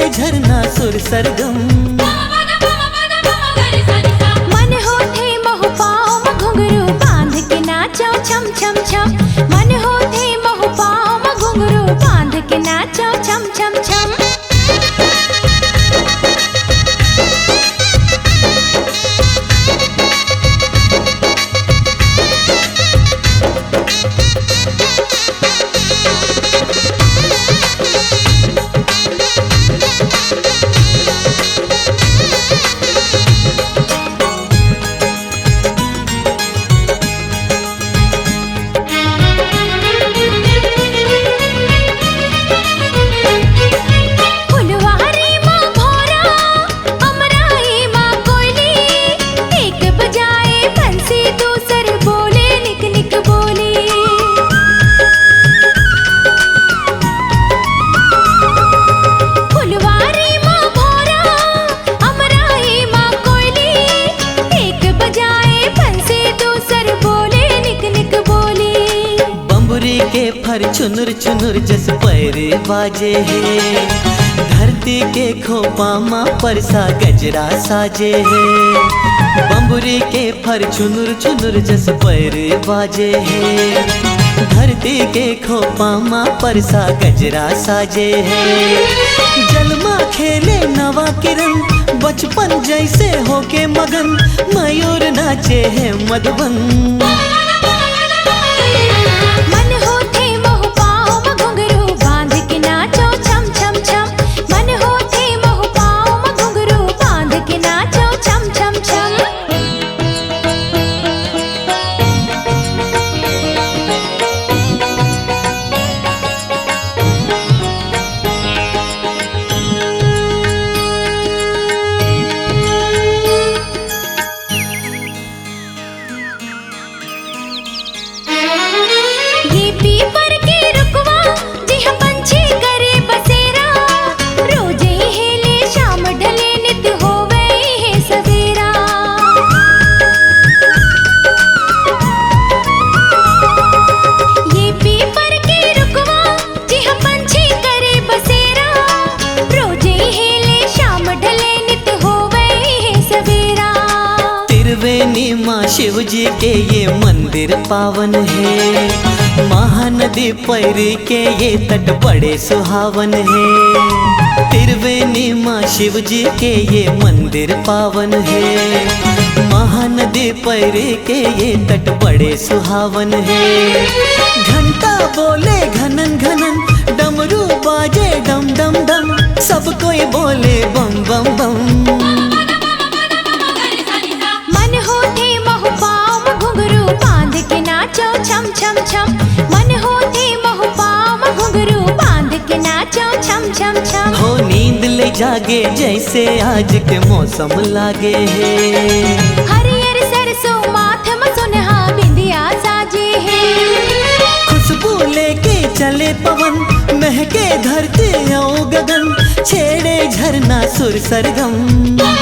झरना सुर सरगम। मन होठे महु पाँव में घुंघरू बांध के नाचो छम छम छम। मन होठे महु पाँव में घुंघरू बांध के नाचो छम छम छम। के फर चुनुर चुनुर जस पैरे बाजे है। धरती के खोपा माँ परसा गजरा साजे है। बम्बुरी के फर चुनुर चुनुर जस पैरे बाजे है। धरती के खोपा माँ परसा गजरा साजे है। जलमा खेले नवा किरण बचपन जैसे होके मगन। मयूर नाचे है मधुबन। माँ शिव जी के ये मंदिर पावन है। महानदी पैरी के ये तट बड़े सुहावन है। त्रिवेणी माँ शिव जी के ये मंदिर पावन है। महानदी पैरी के ये तट बड़े सुहावन है। घंटा बोले घनन घनन डमरू बाजे डम डम डम। सब कोई बोले बम बम बम। छम छम छम। मन होते महु पाँव घुंघरू बांध के नाचो छम छम छम। हो नींद ले जागे जैसे आज के मौसम लागे है। हरियर सरसों माथ में सुनहा बिंदिया साजे है। खुशबू लेके चले पवन महके धरती और गगन। छेड़े झरना सुर सरगम।